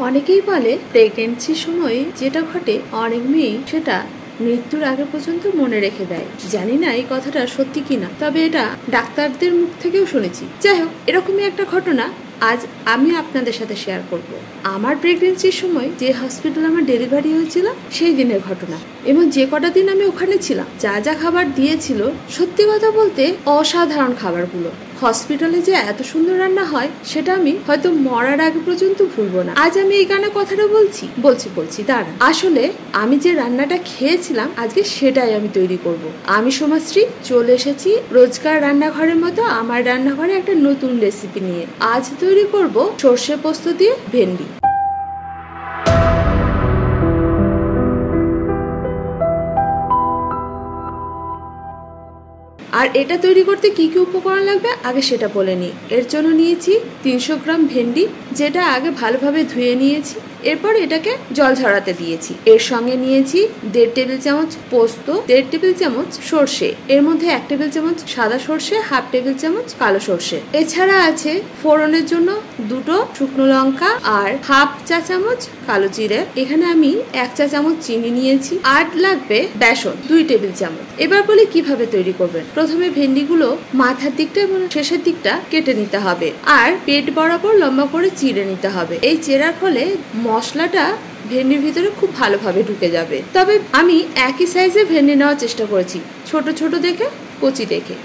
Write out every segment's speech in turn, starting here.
অনেকেই বলে প্রেগনেন্সির সময় যেটা ঘটে অনেক মেয়ে সেটা মৃত্যুর আগে পর্যন্ত মনে রেখে দেয়। জানি না এই কথাটা সত্যি কিনা, তবে এটা ডাক্তারদের মুখ থেকেও শুনেছি। যাই হোক, এরকমই একটা ঘটনা আজ আমি আপনাদের সাথে শেয়ার করব। আমার প্রেগনেন্সির সময় যে হসপিটালে আমার ডেলিভারি হয়েছিল সেই দিনের ঘটনা, এবং যে কটা দিন আমি ওখানে ছিলাম, যা যা খাবার দিয়েছিল, সত্যি কথা বলতে অসাধারণ খাবারগুলো। হসপিটালে যে এত সুন্দর রান্না হয় সেটা আমি হয়তো মরার আগে পর্যন্ত ভুলবো না। আজ আমি এই গানে কথাটা বলছি দাঁড়ান। আসলে আমি যে রান্নাটা খেয়েছিলাম আজকে সেটাই আমি তৈরি করব। আমি সোমাশ্রী চলে এসেছি রোজকার রান্নাঘরের মতো আমার রান্নাঘরে একটা নতুন রেসিপি নিয়ে। আজ তৈরি করব সর্ষে পোস্ত দিয়ে ভেন্ডি। আর এটা তৈরি করতে কি কি উপকরণ লাগবে আগে সেটা বলে নিই। এর জন্য নিয়েছি 300 গ্রাম ভেন্ডি, যেটা আগে ভালোভাবে ধুয়ে নিয়েছি। এরপর এটাকে জল ঝরাতে দিয়েছি। এর সঙ্গে নিয়েছি 1.5 টেবিল চামচ পোস্ত, 1.5 টেবিল চামচ সর্ষে, এর মধ্যে 1 টেবিল চামচ সাদা সর্ষে, 1/2 টেবিল চামচ কালো সর্ষে। এছাড়া আছে ফোড়নের জন্য 2টো শুকনো লঙ্কা আর 1/2 চা চামচ কালো জিরে। এখানে আমি 1 চা চামচ চিনি নিয়েছি। আর লাগবে বেসন 2 টেবিল চামচ। এবার বলি কিভাবে তৈরি করবেন। প্রথমে ভেন্ডিগুলো মাথার দিকটা এবং শেষের দিকটা কেটে নিতে হবে, আর পেট বরাবর লম্বা করে চিড়ে নিতে হবে। এই চেরার ফলে মশলাটা ভেন্ডির ভিতরে খুব ভালোভাবে ঢুকে যাবে। তবে আমি একই সাইজে ভেন্ডি নেওয়ার চেষ্টা করেছি, ছোট ছোট দেখে, কচি দেখে।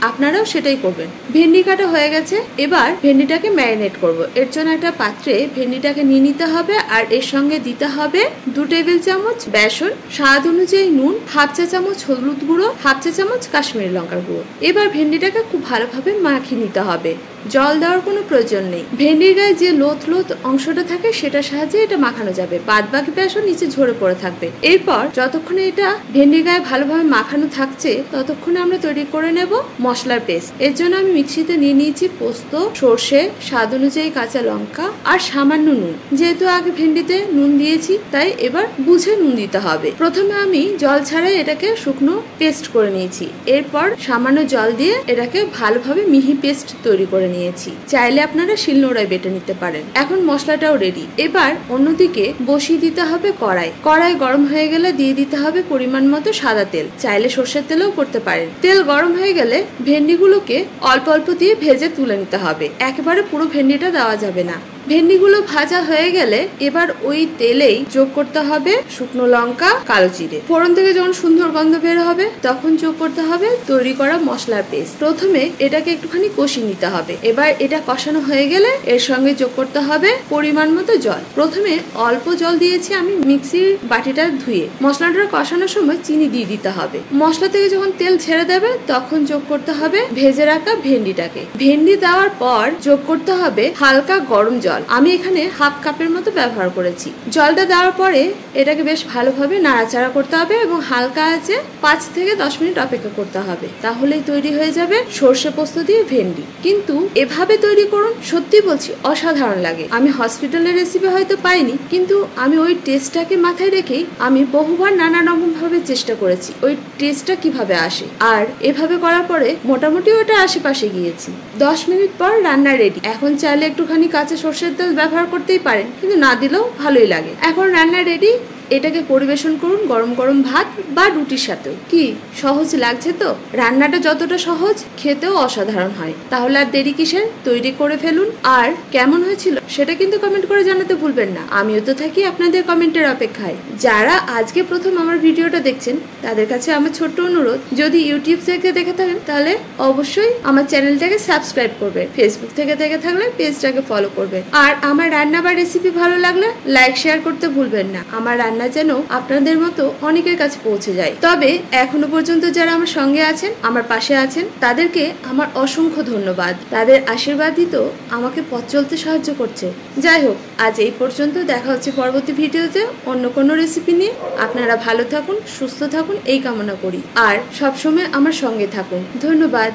আপনারাও সেটাই করবেন। ভেন্ডি কাটা হয়ে গেছে, এবার ভেন্ডিটাকে ম্যারিনেট করব। এর জন্য একটা পাত্রে ভেন্ডিটাকে নিয়ে নিতে হবে, আর এর সঙ্গে দিতে হবে 2 টেবিল চামচ বেসন, স্বাদ অনুযায়ী নুন, 1/2 চা চামচ হলুদ গুঁড়ো, 1/2 চা চামচ কাশ্মীরি লঙ্কার গুঁড়ো। এবার ভেন্ডিটাকে খুব ভালোভাবে মাখিয়ে নিতে হবে। জল দেওয়ার কোনো প্রয়োজন নেই। ভেন্ডির গায়ে যে লোথ অংশটা থাকে সেটার সাহায্যে এটা মাখানো যাবে। বাদ বাকি বেসন নিচে ঝরে পড়ে থাকবে। এরপর যতক্ষণে এটা ভেন্ডির গায়ে ভালোভাবে মাখানো থাকছে ততক্ষণে আমরা তৈরি করে নেব মশলার পেস্ট। এর জন্য আমি মিক্সিতে নিয়ে নিয়েছি পোস্ত, সর্ষে, স্বাদ অনুযায়ী কাঁচা লঙ্কা আর সামান্য নুন। যেহেতু আগে ভেন্ডিতে নুন দিয়েছি তাই এবার বুঝে নুন দিতে হবে। প্রথমে আমি জল ছাড়াই এটাকে শুকনো পেস্ট করে নিয়েছি। এরপর সামান্য জল দিয়ে এটাকে ভালোভাবে মিহি পেস্ট তৈরি করে নিয়েছি। চাইলে আপনারা শিলনোড়ায় বেটে নিতে পারেন। এখন মশলাটাও রেডি। এবার অন্যদিকে বসিয়ে দিতে হবে কড়াই গরম হয়ে গেলে দিয়ে দিতে হবে পরিমাণ মতো সাদা তেল। চাইলে সর্ষের তেলেও করতে পারেন। তেল গরম হয়ে গেলে ভেন্ডিগুলোকে অল্প অল্প দিয়ে ভেজে তুলে নিতে হবে। একেবারে পুরো ভেন্ডিটা দেওয়া যাবে না। ভেন্ডিগুলো ভাজা হয়ে গেলে এবার ওই তেলেই যোগ করতে হবে শুকনো লঙ্কা, কালো জিরে। ফোড়ন থেকে যখন সুন্দর গন্ধ বের হবে তখন যোগ করতে হবে তৈরি করা মশলার পেস্ট। প্রথমে এটাকে একটুখানি কষিয়ে নিতে হবে। এবার এটা কষানো হয়ে গেলে এর সঙ্গে যোগ করতে হবে পরিমাণ মতো জল। প্রথমে অল্প জল দিয়েছি আমি মিক্সির বাটিটা ধুয়ে। মশলাটা কষানোর সময় চিনি দিয়ে দিতে হবে। মশলা থেকে যখন তেল ছেড়ে দেবে তখন যোগ করতে হবে ভেজে রাখা ভেন্ডিটাকে। ভেন্ডি দেওয়ার পর যোগ করতে হবে হালকা গরম জল। আমি এখানে 1/2 কাপের মতো ব্যবহার করেছি। জলটা দেওয়ার পরে এটাকে বেশ ভালোভাবে নাড়াচাড়া করতে হবে এবং হালকা আঁচে 5 থেকে 10 মিনিট অপেক্ষা করতে হবে। তাহলেই তৈরি হয়ে যাবে সর্ষে পোস্ত দিয়ে ভেন্ডি। কিন্তু এভাবে তৈরি করুন, সত্যি বলছি অসাধারণ লাগে। আমি হসপিটালের রেসিপি হয়তো পাইনি, কিন্তু আমি ওই টেস্টটাকে মাথায় রেখেই আমি বহুবার নানা রকম ভাবে চেষ্টা করেছি ওই টেস্টটা কিভাবে আসে। আর এভাবে করার পরে মোটামুটি ওটা আশেপাশে গিয়েছি। 10 মিনিট পর রান্না রেডি। এখন চাইলে একটুখানি কাঁচা সর্ষের তেল ব্যবহার করতেই পারেন, কিন্তু না দিলেও ভালোই লাগে। এখন রান্না রেডি। এটাকে পরিবেশন করুন গরম গরম ভাত বা রুটির সাথেও। কি সহজ লাগছে তো? রান্নাটা যতটা সহজ খেতেও অসাধারণ হয়। তাহলে আর দেরি কিসের, তৈরি করে ফেলুন। আর কেমন হয়েছিল সেটা কিন্তু কমেন্ট করে জানাতে ভুলবেন না। আমিও তো থাকি আপনাদের কমেন্টের অপেক্ষায়। যারা আজকে প্রথম আমার ভিডিওটা দেখছেন তাদের কাছে আমার ছোট্ট অনুরোধ, যদি ইউটিউব থেকে দেখে থাকেন তাহলে অবশ্যই আমার চ্যানেলটাকে সাবস্ক্রাইব করবে। ফেসবুক থেকে দেখে থাকলে পেজটাকে ফলো করবে। আর আমার রান্না বা রেসিপি ভালো লাগলে লাইক শেয়ার করতে ভুলবেন না। আমার রান্না যেন আপনাদের মতো অনেকের কাছে পৌঁছে যায়। তবে এখনো পর্যন্ত যারা আমার সঙ্গে আছেন, আমার পাশে আছেন, তাদেরকে আমার অসংখ্য ধন্যবাদ। তাদের আশীর্বাদই তো আমাকে পথ চলতে সাহায্য করছে। যাই হোক, আজ এই পর্যন্ত। দেখা হচ্ছে পরবর্তী ভিডিওতে অন্য কোনো রেসিপি নিয়ে। আপনারা ভালো থাকুন, সুস্থ থাকুন এই কামনা করি। আর সবসময় আমার সঙ্গে থাকুন। ধন্যবাদ।